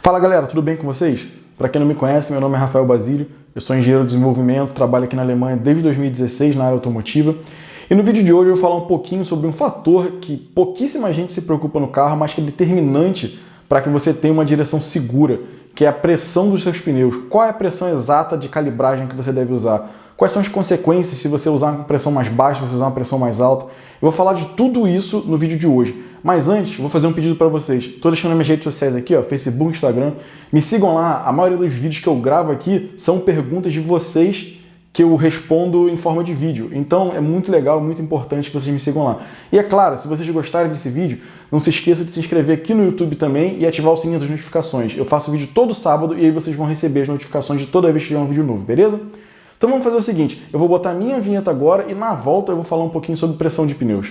Fala galera, tudo bem com vocês? Para quem não me conhece, meu nome é Rafael Basílio, eu sou engenheiro de desenvolvimento, trabalho aqui na Alemanha desde 2016 na área automotiva. E no vídeo de hoje eu vou falar um pouquinho sobre um fator que pouquíssima gente se preocupa no carro, mas que é determinante para que você tenha uma direção segura, que é a pressão dos seus pneus. Qual é a pressão exata de calibragem que você deve usar? Quais são as consequências se você usar uma pressão mais baixa, se você usar uma pressão mais alta? Eu vou falar de tudo isso no vídeo de hoje. Mas antes, eu vou fazer um pedido para vocês. Estou deixando nas minhas redes sociais aqui, ó, Facebook, Instagram. Me sigam lá. A maioria dos vídeos que eu gravo aqui são perguntas de vocês que eu respondo em forma de vídeo. Então é muito legal, muito importante que vocês me sigam lá. E é claro, se vocês gostarem desse vídeo, não se esqueça de se inscrever aqui no YouTube também e ativar o sininho das notificações. Eu faço vídeo todo sábado e aí vocês vão receber as notificações de toda vez que tiver um vídeo novo, beleza? Então vamos fazer o seguinte, eu vou botar a minha vinheta agora e na volta eu vou falar um pouquinho sobre pressão de pneus.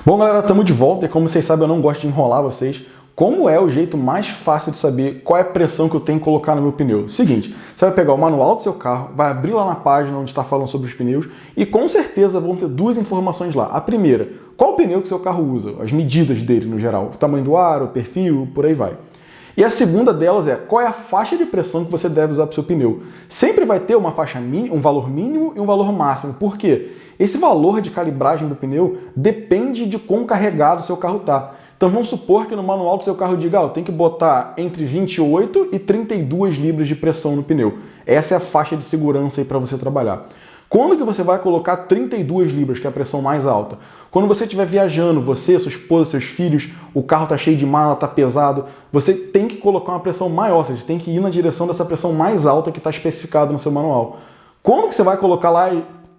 Bom galera, estamos de volta e como vocês sabem eu não gosto de enrolar vocês. Como é o jeito mais fácil de saber qual é a pressão que eu tenho que colocar no meu pneu? Seguinte, você vai pegar o manual do seu carro, vai abrir lá na página onde está falando sobre os pneus e com certeza vão ter duas informações lá. A primeira, qual pneu que o seu carro usa? As medidas dele no geral, o tamanho do aro, o perfil, por aí vai. E a segunda delas é qual é a faixa de pressão que você deve usar para o seu pneu. Sempre vai ter uma faixa um valor mínimo e um valor máximo. Por quê? Esse valor de calibragem do pneu depende de quão carregado o seu carro está. Então vamos supor que no manual do seu carro diga, eu tenho que botar entre 28 e 32 libras de pressão no pneu. Essa é a faixa de segurança aí para você trabalhar. Quando que você vai colocar 32 libras, que é a pressão mais alta? Quando você estiver viajando, você, sua esposa, seus filhos, o carro está cheio de mala, está pesado, você tem que colocar uma pressão maior, você tem que ir na direção dessa pressão mais alta que está especificada no seu manual. Quando que você vai colocar lá,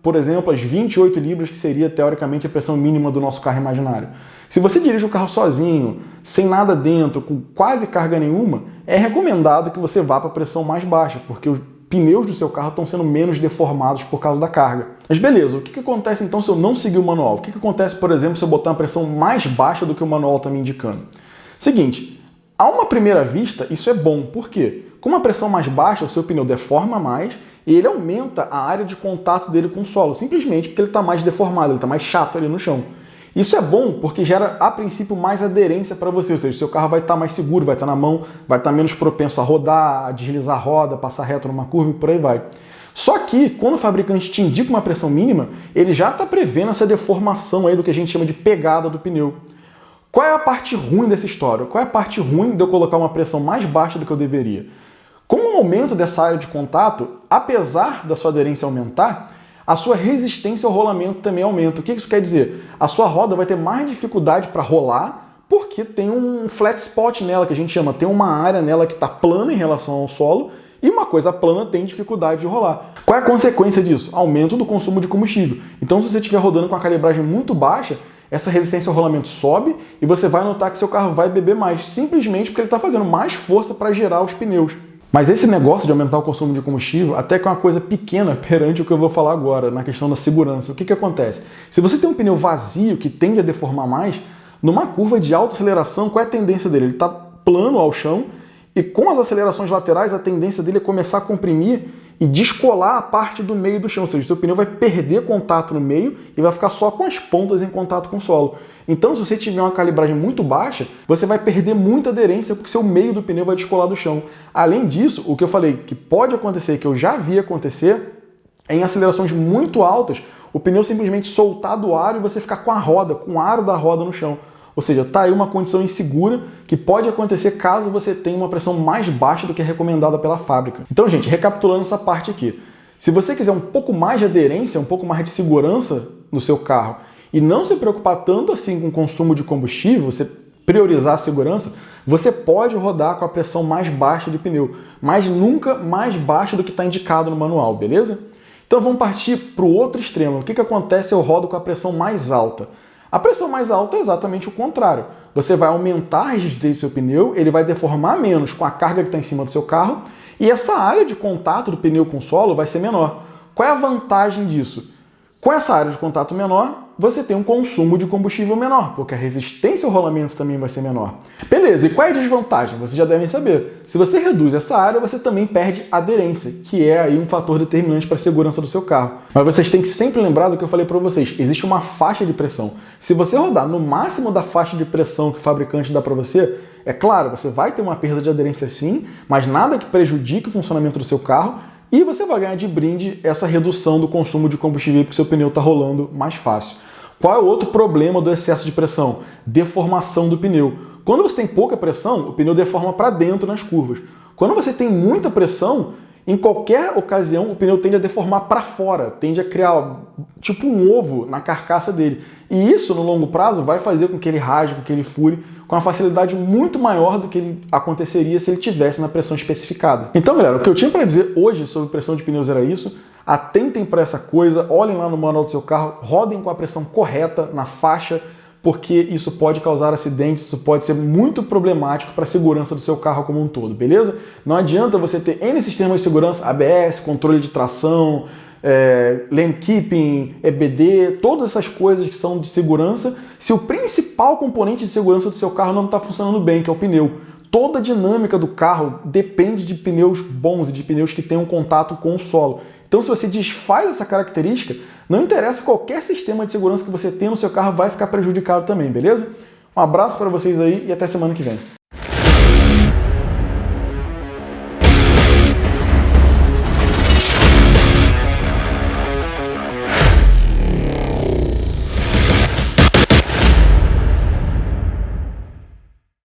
por exemplo, as 28 libras, que seria teoricamente a pressão mínima do nosso carro imaginário? Se você dirige o carro sozinho, sem nada dentro, com quase carga nenhuma, é recomendado que você vá para a pressão mais baixa, porque os pneus do seu carro estão sendo menos deformados por causa da carga. Mas beleza, o que acontece então se eu não seguir o manual? O que acontece, por exemplo, se eu botar uma pressão mais baixa do que o manual está me indicando? Seguinte, a uma primeira vista isso é bom, por quê? Com uma pressão mais baixa, o seu pneu deforma mais e ele aumenta a área de contato dele com o solo, simplesmente porque ele está mais deformado, ele está mais chato ali no chão. Isso é bom porque gera, a princípio, mais aderência para você, ou seja, o seu carro vai estar mais seguro, vai estar na mão, vai estar menos propenso a rodar, a deslizar a roda, passar reto numa curva e por aí vai. Só que, quando o fabricante te indica uma pressão mínima, ele já está prevendo essa deformação aí do que a gente chama de pegada do pneu. Qual é a parte ruim dessa história? Qual é a parte ruim de eu colocar uma pressão mais baixa do que eu deveria? Com o aumento dessa área de contato, apesar da sua aderência aumentar, a sua resistência ao rolamento também aumenta. O que isso quer dizer? A sua roda vai ter mais dificuldade para rolar porque tem um flat spot nela, que a gente chama, tem uma área nela que está plana em relação ao solo e uma coisa plana tem dificuldade de rolar. Qual é a consequência disso? Aumento do consumo de combustível. Então se você estiver rodando com a calibragem muito baixa, essa resistência ao rolamento sobe e você vai notar que seu carro vai beber mais, simplesmente porque ele está fazendo mais força para gerar os pneus. Mas esse negócio de aumentar o consumo de combustível até que é uma coisa pequena perante o que eu vou falar agora, na questão da segurança. O que acontece? Se você tem um pneu vazio que tende a deformar mais, numa curva de alta aceleração, qual é a tendência dele? Ele está plano ao chão e com as acelerações laterais a tendência dele é começar a comprimir e descolar a parte do meio do chão, ou seja, o seu pneu vai perder contato no meio e vai ficar só com as pontas em contato com o solo. Então, se você tiver uma calibragem muito baixa, você vai perder muita aderência porque seu meio do pneu vai descolar do chão. Além disso, o que eu falei que pode acontecer, que eu já vi acontecer, é em acelerações muito altas, o pneu simplesmente soltar do aro e você ficar com a roda, com o aro da roda no chão. Ou seja, está aí uma condição insegura que pode acontecer caso você tenha uma pressão mais baixa do que é recomendada pela fábrica. Então, gente, recapitulando essa parte aqui. Se você quiser um pouco mais de aderência, um pouco mais de segurança no seu carro e não se preocupar tanto assim com o consumo de combustível, você priorizar a segurança, você pode rodar com a pressão mais baixa de pneu, mas nunca mais baixa do que está indicado no manual, beleza? Então vamos partir para o outro extremo. O que acontece se eu rodo com a pressão mais alta? A pressão mais alta é exatamente o contrário. Você vai aumentar a rigidez do seu pneu, ele vai deformar menos com a carga que está em cima do seu carro e essa área de contato do pneu com o solo vai ser menor. Qual é a vantagem disso? Com essa área de contato menor, você tem um consumo de combustível menor, porque a resistência ao rolamento também vai ser menor. Beleza, e qual é a desvantagem? Vocês já devem saber. Se você reduz essa área, você também perde aderência, que é aí um fator determinante para a segurança do seu carro. Mas vocês têm que sempre lembrar do que eu falei para vocês. Existe uma faixa de pressão. Se você rodar no máximo da faixa de pressão que o fabricante dá para você, é claro, você vai ter uma perda de aderência sim, mas nada que prejudique o funcionamento do seu carro. E você vai ganhar de brinde essa redução do consumo de combustível porque seu pneu está rolando mais fácil. Qual é o outro problema do excesso de pressão? Deformação do pneu. Quando você tem pouca pressão, o pneu deforma para dentro nas curvas. Quando você tem muita pressão, em qualquer ocasião o pneu tende a deformar para fora, tende a criar tipo um ovo na carcaça dele. E isso, no longo prazo, vai fazer com que ele rasgue, com que ele fure, com uma facilidade muito maior do que ele aconteceria se ele tivesse na pressão especificada. Então, galera, o que eu tinha para dizer hoje sobre pressão de pneus era isso. Atentem para essa coisa, olhem lá no manual do seu carro, rodem com a pressão correta na faixa, porque isso pode causar acidentes, isso pode ser muito problemático para a segurança do seu carro como um todo, beleza? Não adianta você ter N sistemas de segurança, ABS, controle de tração, lane keeping, EBD, todas essas coisas que são de segurança, se o principal componente de segurança do seu carro não está funcionando bem, que é o pneu. Toda a dinâmica do carro depende de pneus bons e de pneus que tenham contato com o solo. Então, se você desfaz essa característica, não interessa qualquer sistema de segurança que você tenha no seu carro, vai ficar prejudicado também, beleza? Um abraço para vocês aí e até semana que vem.